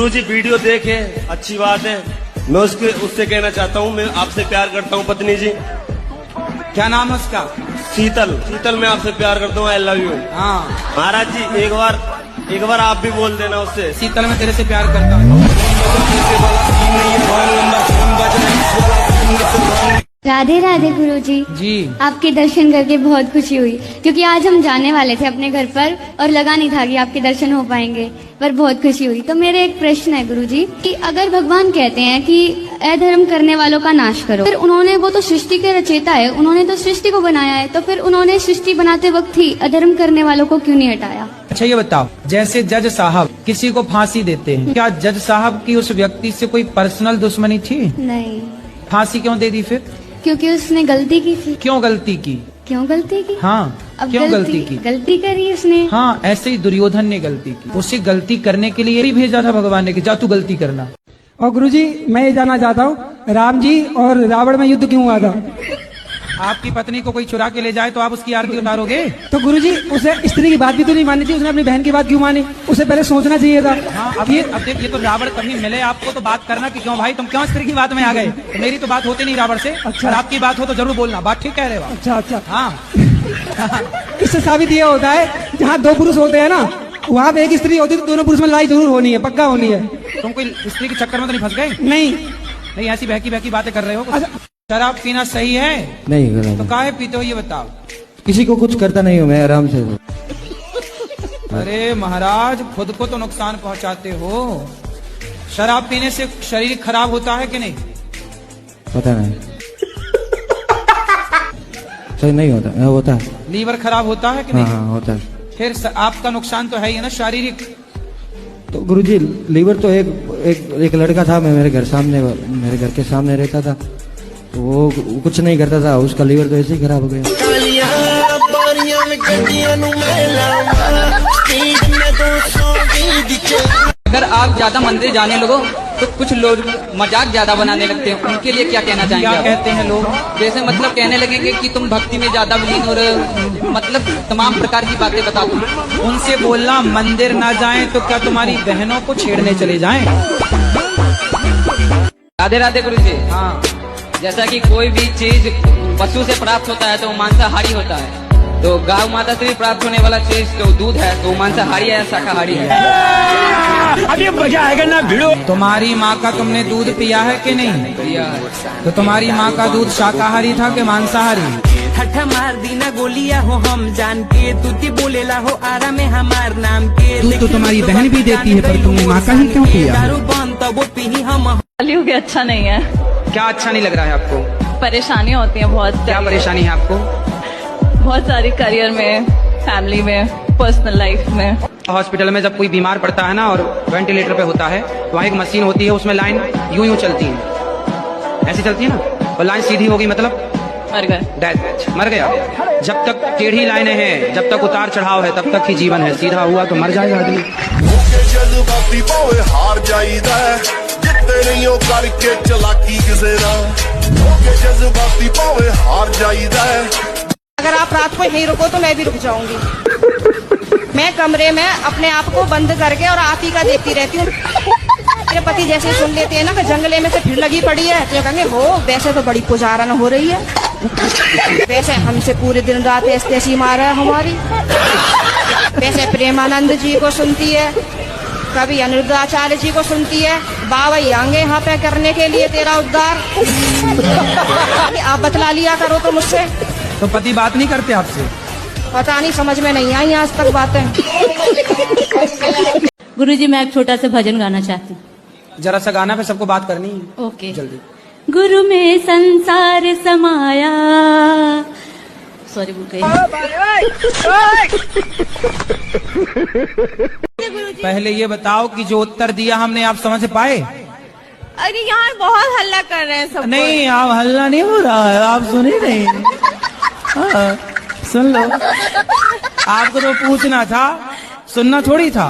जी video देखे, अच्छी बात है। मैं उससे कहना चाहता हूँ, मैं आपसे प्यार करता हूँ पत्नी जी। क्या नाम है उसका? शीतल मैं आपसे प्यार करता हूँ, आई लव यू। हाँ महाराज जी एक बार आप भी बोल देना उससे। शीतल, मैं तेरे से प्यार करता हूँ। राधे राधे गुरुजी। जी आपके दर्शन करके बहुत खुशी हुई, क्योंकि आज हम जाने वाले थे अपने घर पर और लगा नहीं था कि आपके दर्शन हो पाएंगे, पर बहुत खुशी हुई। तो मेरे एक प्रश्न है गुरुजी कि अगर भगवान कहते हैं कि अधर्म करने वालों का नाश करो, फिर उन्होंने, वो तो सृष्टि के रचयिता है, उन्होंने तो सृष्टि को बनाया है, तो फिर उन्होंने सृष्टि बनाते वक्त ही अधर्म करने वालों को क्यों नहीं हटाया? अच्छा ये बताओ, जैसे जज साहब किसी को फांसी देते हैं, क्या जज साहब की उस व्यक्ति से कोई पर्सनल दुश्मनी थी? नहीं। फांसी क्यों दे दी फिर? क्योंकि उसने गलती की थी। क्यों गलती की? क्यों गलती की? हाँ, अब क्यों गलती की? गलती करी उसने। हाँ, ऐसे ही दुर्योधन ने गलती की, उसे गलती करने के लिए ही भेजा था भगवान ने कि जा तू गलती करना। और गुरुजी मैं ये जानना चाहता हूँ, राम जी और रावण में युद्ध क्यों हुआ था? आपकी पत्नी को कोई चुरा के ले जाए तो आप उसकी आरती उतारोगे? तो गुरुजी उसे स्त्री की बात भी तो नहीं माननी थी, उसने अपनी बहन की बात क्यों मानी? उसे पहले सोचना चाहिए था। हाँ, अब देख, ये तो रावण कभी मिले आपको तो बात करना कि क्यों भाई तुम क्यों स्त्री की बात में आ गए? तो मेरी तो बात होती नहीं रावण से। अच्छा। और आपकी बात हो तो जरूर बोलना, बात ठीक कह रहे हो। अच्छा हाँ इससे साबित ये होता है जहाँ दो पुरुष होते हैं ना, वहाँ पे एक स्त्री होती है तो दोनों पुरुष में लड़ाई जरूर होनी है, पक्का होनी है। तुम कोई स्त्री के चक्कर में तो नहीं फंस गए? नहीं ऐसी बहकी बहकी बातें कर रहे हो। अच्छा। शराब पीना सही है? नहीं गलत। तो काहे पीते हो ये बताओ? किसी को कुछ करता नहीं हूँ मैं, आराम से। अरे महाराज, खुद को तो नुकसान पहुंचाते हो। शराब पीने से शरीर खराब होता है कि नहीं? पता नहीं, सही नहीं होता। होता है। लीवर खराब होता है कि हाँ नहीं? हाँ होता है। फिर आपका नुकसान तो है ही ना शारीरिक। तो गुरुजी लीवर तो एक लड़का था, मैं मेरे घर के सामने रहता था, तो वो कुछ नहीं करता था, उसका लीवर तो ऐसे ही खराब हो गया। अगर आप ज्यादा मंदिर जाने लगो तो कुछ लोग मजाक ज्यादा बनाने लगते हैं, उनके लिए क्या कहना चाहेंगे? क्या कहते हैं लोग? जैसे मतलब कहने लगेंगे कि तुम भक्ति में ज्यादा विलीन हो रहे हो, मतलब तमाम प्रकार की बातें बता दो। उनसे बोलना मंदिर ना जाएं तो क्या तुम्हारी बहनों को छेड़ने चले जाएं? राधे राधे गुरु जी। हाँ, जैसा कि कोई भी चीज पशु से प्राप्त होता है तो वो मांसाहारी होता है, तो गौ माता से भी प्राप्त होने वाला चीज तो दूध है, तो मांसाहारी है या शाकाहारी है? अभी मजा आएगा ना भिड़ो। तुम्हारी माँ का तुमने दूध पिया है कि नहीं? पिया है। तो तुम्हारी माँ का दूध शाकाहारी था कि मांसाहारी? हठा मार दीना गोलिया हो हम जान के, तू बोलेला हो आरा में हमार नाम के। दूध तो तुम्हारी बहन भी देती है, पर तुमने माँ का ही क्यों पिया? दारू बंद तब वो पी हम। कलयुग अच्छा नहीं है। क्या अच्छा नहीं लग रहा है आपको? परेशानी होती है बहुत। क्या परेशानी है आपको? बहुत सारी, करियर में, फैमिली में, पर्सनल लाइफ में। हॉस्पिटल में जब कोई बीमार पड़ता है ना और वेंटिलेटर पे होता है, तो वहाँ एक मशीन होती है, उसमें लाइन यूं चलती है, ऐसी चलती है ना, और लाइन सीधी होगी मतलब मर गए, डेथ, मर गया। जब तक टेढ़ी लाइनें हैं, जब तक उतार चढ़ाव है, तब तक ही जीवन है। सीधा हुआ तो मर जाएगा आदमी। जज्बाती भावे हार जाईदा जितने नहीं हो करके चलाकी किसे ना, जज्बाती भावे हार जाईदा। अगर आप रात को यहीं रुको तो मैं भी रुक जाऊंगी। मैं कमरे में अपने आप को बंद करके और आप ही का देखती रहती हूँ। मेरे पति जैसे सुन लेते हैं ना कि जंगले में से फिर लगी पड़ी है, तो कहेंगे हो वैसे तो बड़ी पुजारन हो रही है, वैसे हमसे पूरे दिन रात ऐसी मारा है हमारी, वैसे प्रेमानंद जी को सुनती है, कभी अनिरुद्धाचार्य जी को सुनती है। बाबा आएंगे यहाँ पे करने के लिए तेरा उद्धार। आप बतला लिया करो तो मुझसे। तो पति बात नहीं करते आपसे? पता नहीं, समझ में नहीं आई आज तक बातें। गुरुजी मैं एक छोटा सा भजन गाना चाहती हूँ। जरा सा गाना, पे सबको बात करनी है। ओके। जल्दी। गुरु में संसार समाया, सॉरी भूल गई। पहले ये बताओ कि जो उत्तर दिया हमने आप समझ पाए? अरे यहाँ बहुत हल्ला कर रहे हैं सब। नहीं, आप हल्ला नहीं हो रहा है, आप सुने नहीं। हाँ, सुन लो। आपको तो पूछना था, सुनना थोड़ी था।